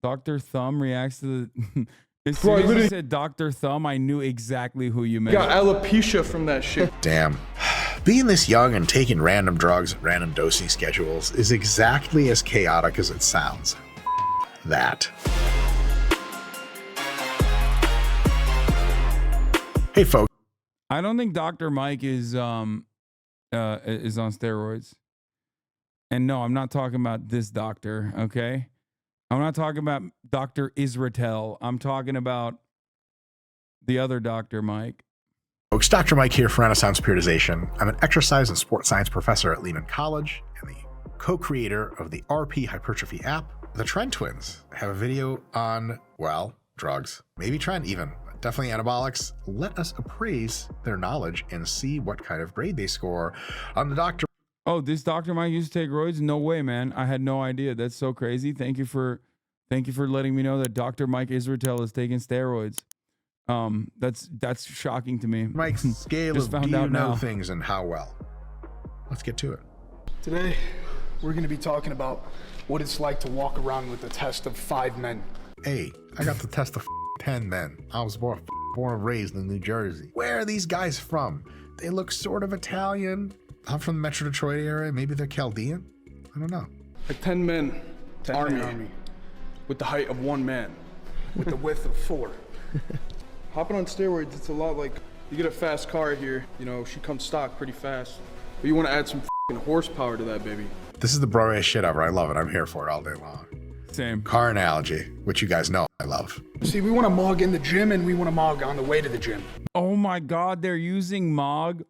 Dr. Thumb reacts to the... As soon as you said Dr. Thumb, I knew exactly who you meant. Got alopecia from that shit. Damn. Being this young and taking random drugs at random dosing schedules is exactly as chaotic as it sounds. That. Hey, folks. I don't think Dr. Mike is on steroids. And no, I'm not talking about this doctor, okay? I'm not talking about Dr. Israel. I'm talking about the other Dr. Mike. Folks, Dr. Mike here for Renaissance Periodization. I'm an exercise and sports science professor at Lehman College and the co-creator of the RP Hypertrophy app. The Trend Twins have a video on, well, drugs, maybe trend even, definitely anabolics. Let us appraise their knowledge and see what kind of grade they score on the Dr. Oh, this Dr. Mike used to take roids? No way, man. I had no idea. That's so crazy. Thank you for letting me know that Dr. Mike Israel is taking steroids. That's shocking to me. Mike's scale of do you know things and how well. Let's get to it. Today, we're going to be talking about what it's like to walk around with the test of 5 men. Hey, I got the test of 10 men. I was born and raised in New Jersey. Where are these guys from? They look sort of Italian. I'm from the Metro Detroit area. Maybe they're Chaldean. I don't know. A 10 men army with the height of 1 man, with the width of 4. Hopping on steroids, it's a lot like you get a fast car here. You know, she comes stock pretty fast, but you want to add some horsepower to that baby. This is the bro-ass shit ever. I love it. I'm here for it all day long. Same. Car analogy, which you guys know I love. See, we want to mog in the gym and we want to mog on the way to the gym. Oh my God, they're using mog.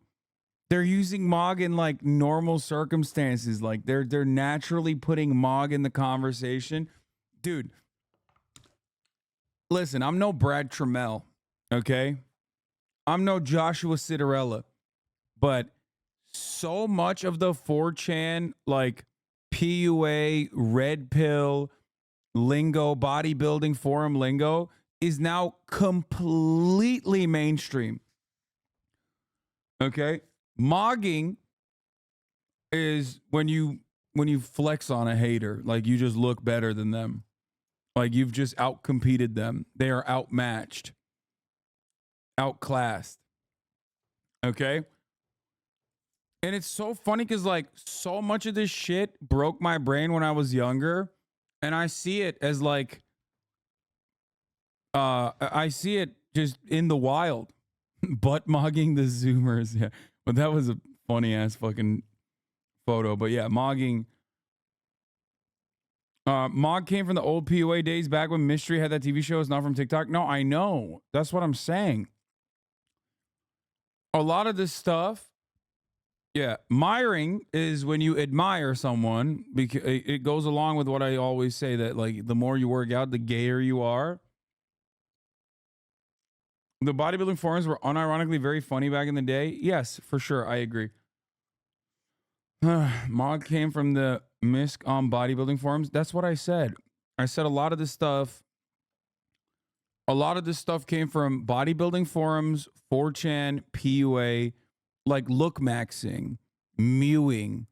They're using mog in like normal circumstances. Like they're naturally putting mog in the conversation. Dude, listen, I'm no Brad Trammell, okay? I'm no Joshua Citarella, but so much of the 4chan, like PUA, red pill, lingo, bodybuilding forum lingo is now completely mainstream. Okay? Mogging is when you flex on a hater, like you just look better than them. Like you've just outcompeted them. They are outmatched, outclassed. Okay? And it's so funny because like so much of this shit broke my brain when I was younger. And I see it as like, I see it just in the wild. Butt mogging the Zoomers. Yeah. But that was a funny ass fucking photo. But yeah, mogging. Mog came from the old PUA days back when Mystery had that TV show. It's not from TikTok. No, I know. That's what I'm saying. A lot of this stuff. Yeah, miring is when you admire someone, because it goes along with what I always say, that like the more you work out, the gayer you are. The bodybuilding forums were unironically very funny back in the day. Yes, for sure, I agree. Mog came from the misc on bodybuilding forums. That's what I said. I said a lot of this stuff came from bodybuilding forums, 4chan, PUA, like look maxing, mewing.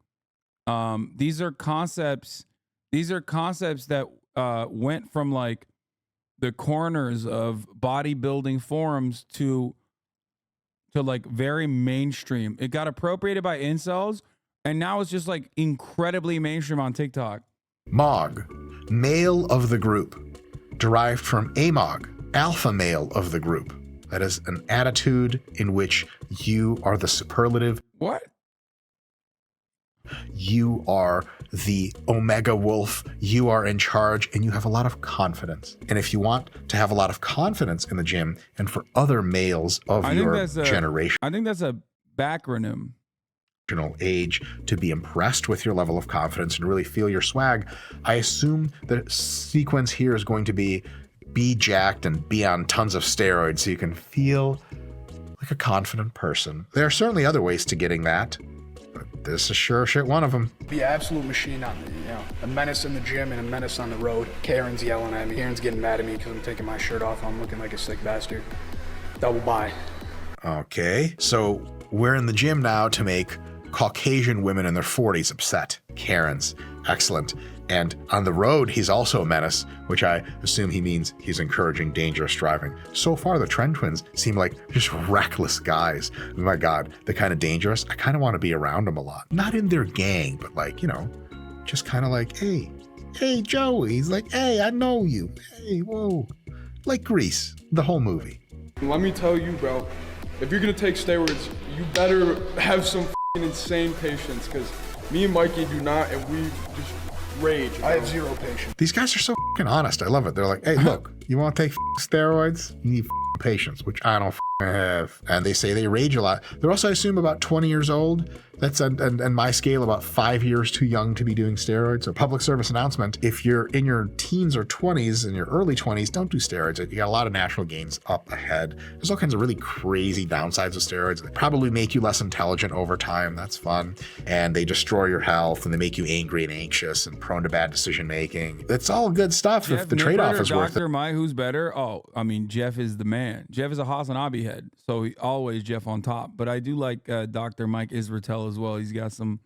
These are concepts that went from like the corners of bodybuilding forums to like very mainstream. It got appropriated by incels, and now it's just like incredibly mainstream on TikTok. Mog, male of the group, derived from amog, alpha male of the group. That is an attitude in which you are the superlative. What? You are the omega wolf. You are in charge and you have a lot of confidence. And if you want to have a lot of confidence in the gym and for other males of your generation, I think that's a backronym. Age to be impressed with your level of confidence and really feel your swag, I assume the sequence here is going to be jacked and be on tons of steroids so you can feel like a confident person. There are certainly other ways to getting that, but this is sure shit one of them. Be an absolute machine on the, a menace in the gym and a menace on the road. Karen's yelling at me. Karen's getting mad at me because I'm taking my shirt off. I'm looking like a sick bastard. Double buy. Okay, so we're in the gym now to make Caucasian women in their 40s upset. Karens. Excellent. And on the road, he's also a menace, which I assume he means he's encouraging dangerous driving. So far, the Trend Twins seem like just reckless guys. Oh my God, they're kind of dangerous. I kind of want to be around them a lot. Not in their gang, but like, you know, just kind of like, hey, Joey. He's like, hey, I know you. Hey, whoa. Like Grease, the whole movie. Let me tell you, bro, if you're gonna take steroids, you better have some insane patience, because me and Mikey do not, and we just rage. I have zero patience. These guys are so honest. I love it. They're like, hey, look, you want to take steroids? You need patience, which I don't have. And they say they rage a lot. They're also, I assume, about 20 years old. That's on my scale about 5 years too young to be doing steroids. So public service announcement, if you're in your teens or 20s, in your early 20s, don't do steroids. You got a lot of natural gains up ahead. There's all kinds of really crazy downsides of steroids. They probably make you less intelligent over time. That's fun. And they destroy your health, and they make you angry and anxious and prone to bad decision making. It's all good stuff if the trade-off is worth it. Dr. Mike, who's better? Oh, I mean, Jeff is the man. Jeff is a HasanAbi head, so always Jeff on top. But I do like Dr. Mike Israetel as well. He's got some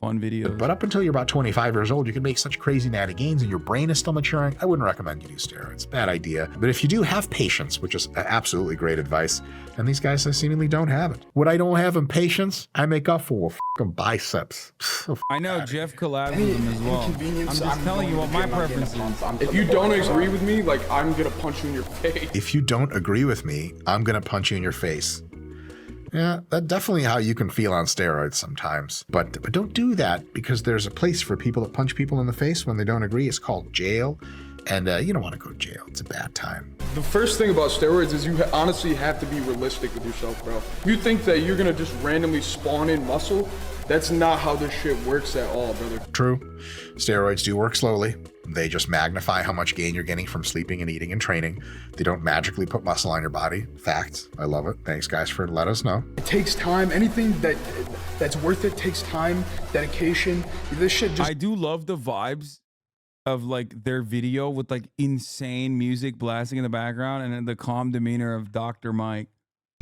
fun videos. But up until you're about 25 years old, you can make such crazy natty gains and your brain is still maturing. I wouldn't recommend you do steroids. Bad idea. But if you do, have patience, which is absolutely great advice. And these guys seemingly don't have it. What I don't have in patience, I make up for fucking biceps. I know Jeff collabs with them as well. I'm just telling you what my preference is. If you don't agree with me, like, I'm gonna punch you in your face. If you don't agree with me, I'm gonna punch you in your face. Yeah, that's definitely how you can feel on steroids sometimes. But don't do that, because there's a place for people that punch people in the face when they don't agree. It's called jail. And you don't want to go to jail. It's a bad time. The first thing about steroids is you honestly have to be realistic with yourself, bro. If you think that you're going to just randomly spawn in muscle, that's not how this shit works at all, brother. True. Steroids do work slowly. They just magnify how much gain you're getting from sleeping and eating and training. They don't magically put muscle on your body. Facts. I love it. Thanks, guys, for letting us know. It takes time. Anything that's worth it takes time, dedication. This shit just... I do love the vibes of like their video with like insane music blasting in the background and then the calm demeanor of Dr. Mike.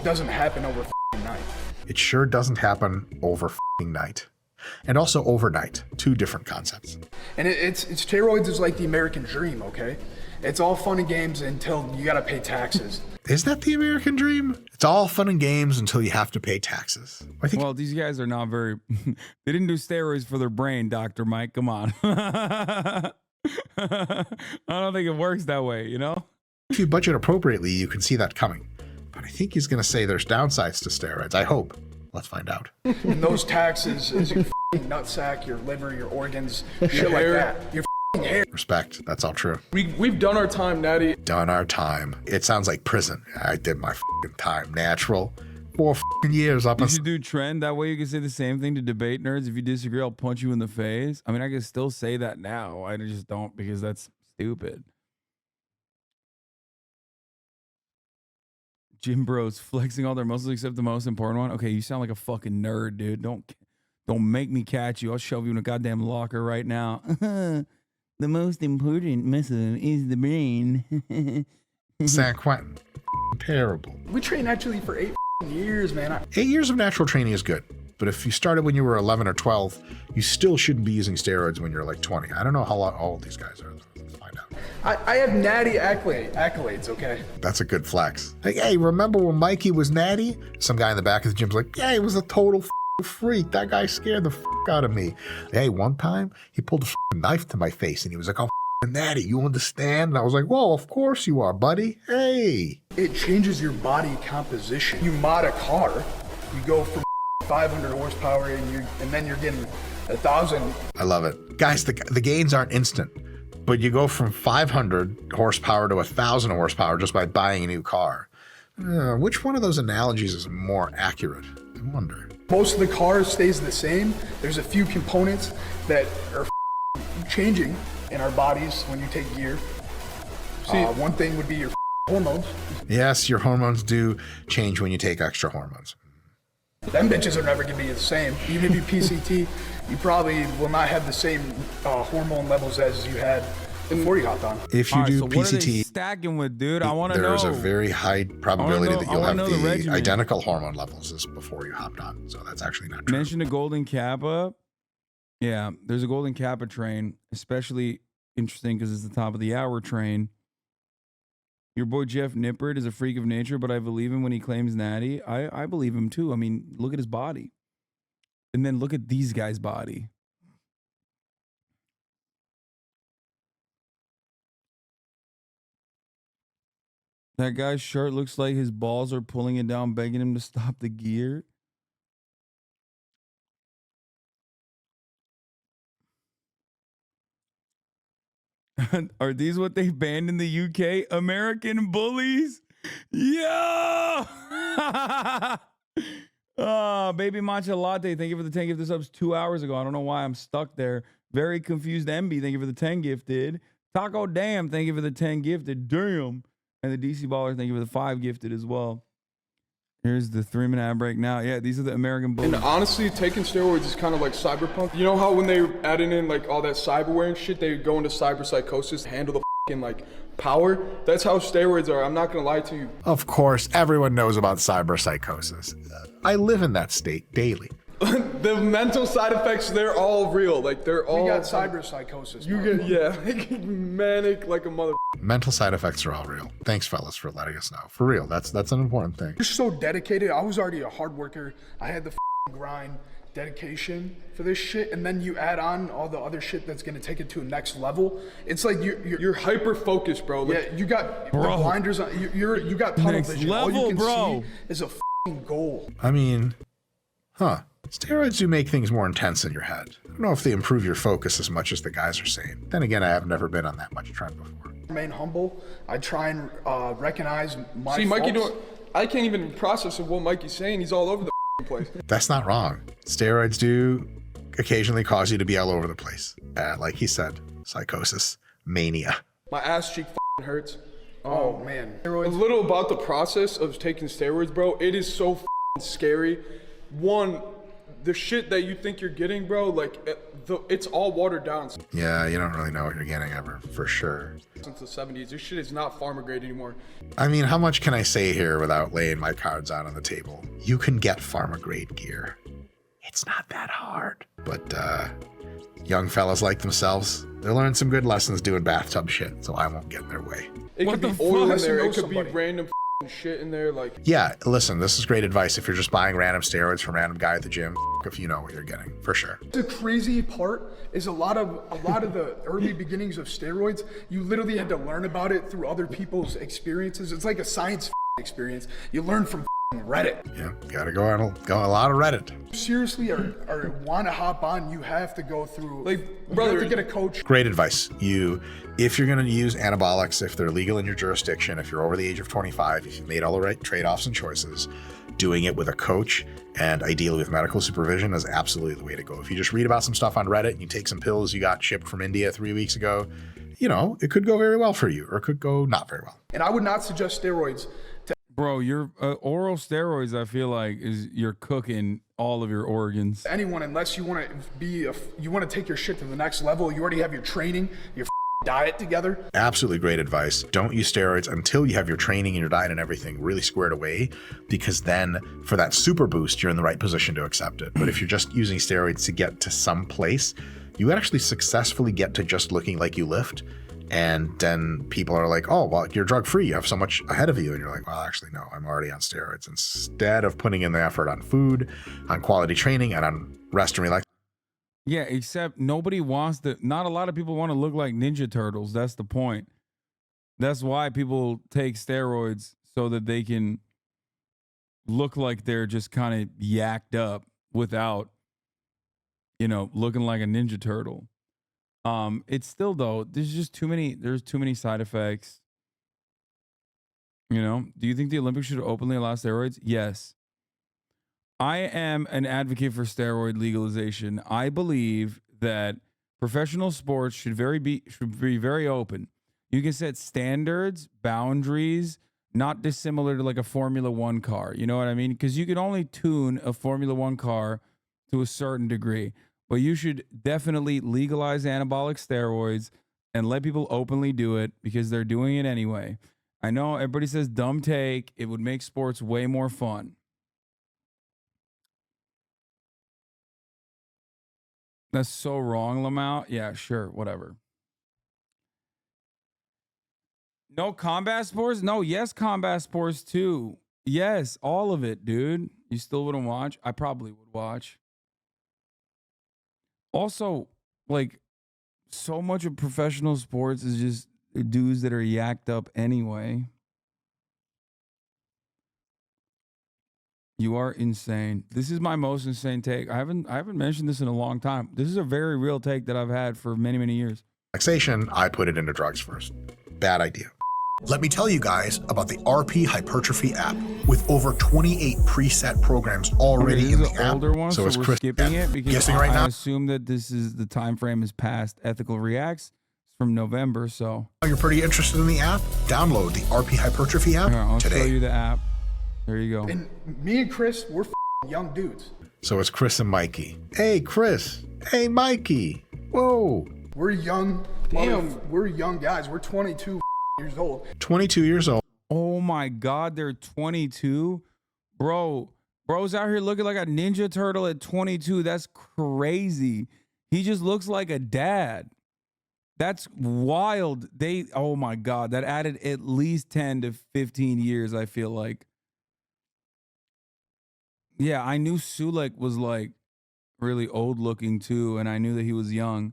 Doesn't happen over night. It sure doesn't happen over night. And also overnight. Two different concepts. And it's steroids is like the American dream, okay? It's all fun and games until you gotta pay taxes. Is that the American dream? It's all fun and games until you have to pay taxes. Well, these guys are not very... They didn't do steroids for their brain, Dr. Mike. Come on. I don't think it works that way, you know? If you budget appropriately, you can see that coming. But I think he's going to say there's downsides to steroids. I hope. Let's find out. And those taxes is your nutsack, your liver, your organs, shit like that. Your hair. Respect. That's all true. We've done our time, Natty. Done our time. It sounds like prison. I did my time. Natural. 4 years up. You should do trend. That way you can say the same thing to debate nerds. If you disagree, I'll punch you in the face. I mean, I can still say that now. I just don't, because that's stupid. Gym bros flexing all their muscles except the most important one. Okay, you sound like a fucking nerd, dude. Don't make me catch you. I'll shove you in a goddamn locker right now. The most important muscle is the brain. San Quentin. Terrible. We train actually for 8 years, man. 8 years of natural training is good. But if you started when you were 11 or 12, you still shouldn't be using steroids when you're like 20. I don't know how old these guys are. Let's find out. I have natty accolades, okay? That's a good flex. Like, hey, remember when Mikey was natty? Some guy in the back of the gym's like, yeah, he was a total freak. That guy scared the out of me. Hey, one time he pulled a knife to my face and he was like, oh, natty, you understand? And I was like, whoa, of course you are, buddy. Hey. It changes your body composition. You mod a car, you go from 500 horsepower and then you're getting 1,000. I love it. Guys, the gains aren't instant, but you go from 500 horsepower to 1,000 horsepower just by buying a new car. Which one of those analogies is more accurate? I wonder. Most of the car stays the same. There's a few components that are changing in our bodies when you take gear. See, one thing would be your hormones. Yes, your hormones do change when you take extra hormones. Them bitches are never gonna be the same. Even if you PCT, you probably will not have the same hormone levels as you had before you hopped on. If you do so PCT, what are they stacking with, dude? I want to know. There's a very high probability that you'll have the regimen. identical hormone levels as before you hopped on. So that's actually not true. Mention the golden kappa. Yeah, there's a Golden Kappa train, especially interesting because it's the top of the hour train. Your boy Jeff Nippert is a freak of nature, but I believe him when he claims natty. I believe him too. I mean, look at his body. And then look at these guys' body. That guy's shirt looks like his balls are pulling it down, begging him to stop the gear. Are these what they banned in the UK? American bullies? Yeah! Oh, baby matcha latte. Thank you for the 10 gifted subs 2 hours ago. I don't know why I'm stuck there. Very confused MB. Thank you for the 10 gifted. Taco Damn. Thank you for the 10 gifted. Damn. And the DC Baller. Thank you for the 5 gifted as well. Here's the 3-minute ad break now. Yeah, these are the American bullies. And honestly, taking steroids is kind of like cyberpunk. You know how when they added in like all that cyberware and shit, they go into cyber psychosis, handle the fucking like power? That's how steroids are. I'm not gonna lie to you. Of course, everyone knows about cyber psychosis. I live in that state daily. The mental side effects, they're all real. Like they're all. We got cyber psychosis. You get, yeah, like manic like a mother. Mental side effects are all real. Thanks, fellas, for letting us know. For real, that's an important thing. You're so dedicated. I was already a hard worker. I had the grind, dedication for this shit, and then you add on all the other shit that's gonna take it to a next level. It's like you're hyper focused, bro. Like, yeah, you got the blinders on. You got tunnel Next vision. level, all you can bro. see is a goal. I mean, steroids do make things more intense in your head. I don't know if they improve your focus as much as the guys are saying. Then again, I have never been on that much trend before. Remain humble. I try and recognize my see, Mikey, faults. I can't even process what Mikey's saying. He's all over the place. That's not wrong. Steroids do occasionally cause you to be all over the place. Like he said, psychosis, mania. My ass cheek hurts. Oh man, A little about the process of taking steroids, bro. It is so scary. One, the shit that you think you're getting, bro, like it's all watered down. Yeah, you don't really know what you're getting ever, for sure. Since the 70s, this shit is not farmer grade anymore. I mean, how much can I say here without laying my cards out on the table? You can get pharma grade gear. It's not that hard. But young fellas like themselves, they learn some good lessons doing bathtub shit, so I won't get in their way. It What could be the oil in fuck? there. It could Somebody. be random shit in there. Like, Yeah, listen, this is great advice if you're just buying random steroids from a random guy at the gym, if you know what you're getting, for sure. The crazy part is a lot of the early beginnings of steroids, you literally had to learn about it through other people's experiences. It's like a science experience. You learn from Reddit. Yeah, gotta go on a lot of Reddit. Seriously, or want to hop on, you have to go through. Like, you brother, have to get a coach. Great advice. If you're gonna use anabolics, if they're legal in your jurisdiction, if you're over the age of 25, if you've made all the right trade-offs and choices, doing it with a coach and ideally with medical supervision is absolutely the way to go. If you just read about some stuff on Reddit and you take some pills you got shipped from India 3 weeks ago, you know, it could go very well for you, or it could go not very well. And I would not suggest steroids to Bro, your oral steroids, I feel like, is you're cooking all of your organs. anyone unless you want to you want to take your shit to the next level. You already have your training, your diet together. Absolutely great advice. Don't use steroids until you have your training and your diet and everything really squared away, because then for that super boost, you're in the right position to accept it. But if you're just using steroids to get to some place, you actually successfully get to just looking like you lift. And then people are like, oh, well, you're drug free. You have so much ahead of you. And you're like, well, actually, no, I'm already on steroids. Instead of putting in the effort on food, on quality training, and on rest and relax. Yeah, except nobody wants to, not a lot of people want to look like Ninja Turtles. That's the point. That's why people take steroids, so that they can look like they're just kind of yacked up without, you know, looking like a Ninja Turtle. It's still, though, there's too many side effects. You know, do you think the Olympics should openly allow steroids? Yes. I am an advocate for steroid legalization. I believe that professional sports should be very open. You can set standards, boundaries, not dissimilar to like a Formula One car. You know what I mean? Because you can only tune a Formula One car to a certain degree. But you should definitely legalize anabolic steroids and let people openly do it, because they're doing it anyway. I know everybody says dumb take. It would make sports way more fun. That's so wrong, Lamau. Yeah, sure, whatever. No combat sports? No, yes, combat sports too. Yes, all of it, dude. You still wouldn't watch? I probably would watch. Also, like, so much of professional sports is just dudes that are yacked up anyway. You are insane. This is my most insane take. I haven't mentioned this in a long time. This is a very real take that I've had for many, many years. Relaxation, I put it into drugs first. Bad idea. Let me tell you guys about the RP Hypertrophy app with over 28 preset programs already in the app. Older one, so it's we're Chris skipping it because guessing right now. I assume that this is the time frame is past Ethical Reacts. It's from November, so You're pretty interested in the app? Download the RP Hypertrophy app here, I'll today. show you the app. There you go. And me and Chris, we're young dudes. So it's Chris and Mikey. Hey, Chris. Hey, Mikey. Whoa. We're young. Damn. We're young guys. We're 22 years old. 22 years old. Oh my God, they're 22, bro. Bro's out here looking like a Ninja Turtle at 22. That's crazy. He just looks like a dad. That's wild. Oh my God, that added at least 10 to 15 years, I feel like. Yeah, I knew Sulek was like really old looking too, and I knew that he was young.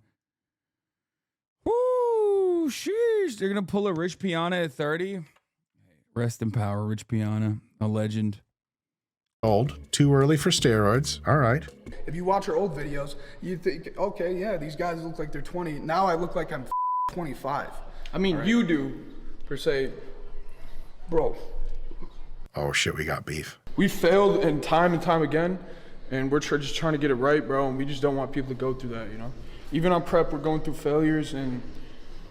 Woo, sheesh. They're going to pull a Rich Piana at 30. Rest in power, Rich Piana, a legend. Old. Too early for steroids. All right. If you watch our old videos, you think, okay, yeah, these guys look like they're 20. Now I look like I'm 25. I mean, you do, per se. Bro, Oh, shit, we got beef. we failed and time again, and we're just trying to get it right, bro, and we just don't want people to go through that, you know? Even on prep, we're going through failures, and,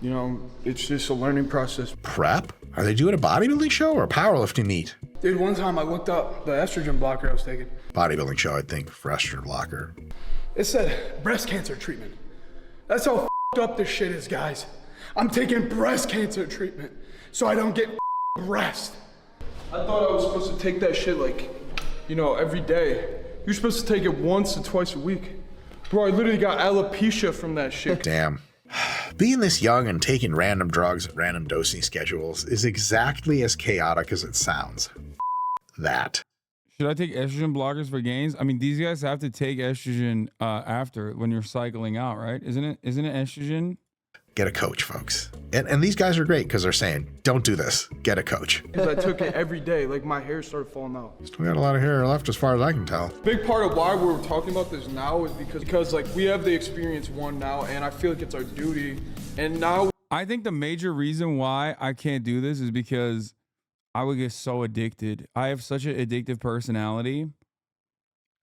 you know, it's just a learning process. Prep? Are they doing a bodybuilding show or a powerlifting meet? Dude, one time I looked up the estrogen blocker I was taking. Bodybuilding show, I think, for estrogen blocker. It said breast cancer treatment. That's how up this shit is, guys. I'm taking breast cancer treatment so I don't get breast. I thought I was supposed to take that shit, like, you know, every day. You're supposed to take it once or twice a week. Bro, I literally got alopecia from that shit. Damn. Being this young and taking random drugs at random dosing schedules is exactly as chaotic as it sounds. That. Should I take estrogen blockers for gains? I mean, these guys have to take estrogen after when you're cycling out, right? Isn't it estrogen? Get a coach, folks. And these guys are great because they're saying, don't do this. Get a coach. Because I took it every day, like my hair started falling out. Still got a lot of hair left as far as I can tell. Big part of why we're talking about this now is because like we have the experience one now, and I feel like it's our duty. And now I think the major reason why I can't do this is because I would get so addicted. I have such an addictive personality.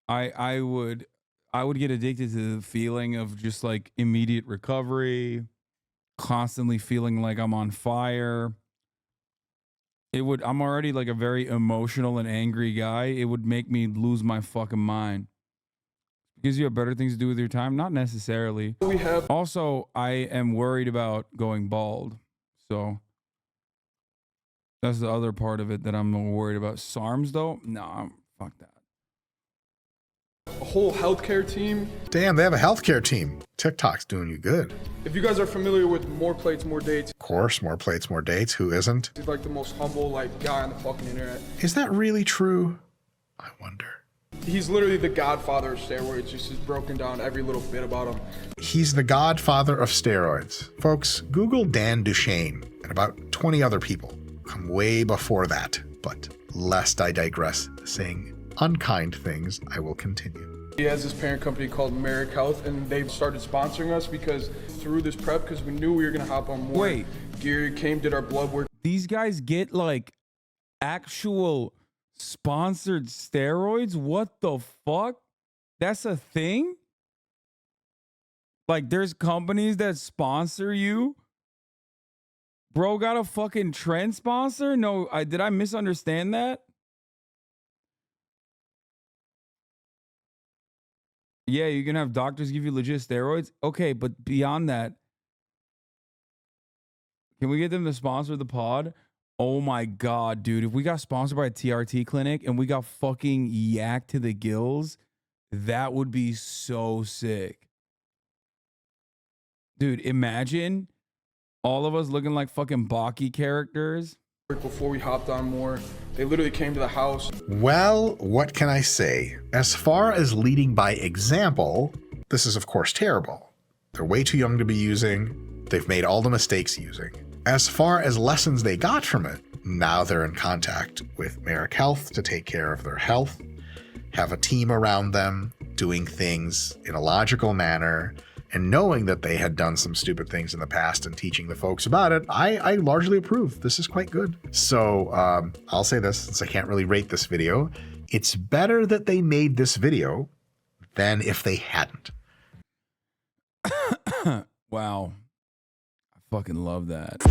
I would get addicted to the feeling of just like immediate recovery, constantly feeling like I'm on fire. I'm already like a very emotional and angry guy. It would make me lose my fucking mind. Because you have better things to do with your time? Not necessarily. we have Also, I am worried about going bald. So that's the other part of it that I'm more worried about. SARMs though? No, fuck that. a whole healthcare team. Damn, they have a healthcare team. TikTok's doing you good. If you guys are familiar with More Plates, More Dates, Of course, more plates, more dates. Who isn't? he's like the most humble like guy on the fucking internet. Is that really true? I wonder. He's literally the godfather of steroids, just has broken down every little bit about him. He's the godfather of steroids. Folks, Google Dan Duchesne and about 20 other people come way before that. But lest I digress, saying unkind things, I will continue. He has this parent company called Merrick Health, and they've started sponsoring us because through this prep, because we knew we were gonna hop on more. Wait. Gary came, did our blood work. These guys get like actual sponsored steroids? What the fuck? That's a thing? Like there's companies that sponsor you? Bro got a fucking trend sponsor? No, did I misunderstand that? Yeah, you can have doctors give you legit steroids. Okay, but beyond that, can we get them to sponsor the pod? Oh my God, dude. If we got sponsored by a TRT clinic and we got fucking yacked to the gills, that would be so sick. Dude, imagine all of us looking like fucking Baki characters. Before we hopped on more, they literally came to the house. Well, what can I say? As far as leading by example, this is of course terrible. They're way too young to be using. They've made all the mistakes using. As far as lessons they got from it, now they're in contact with Merrick Health to take care of their health, have a team around them, doing things in a logical manner, and knowing that they had done some stupid things in the past and teaching the folks about it, I largely approve. This is quite good. So I'll say this, since I can't really rate this video, it's better that they made this video than if they hadn't. Wow. I fucking love that.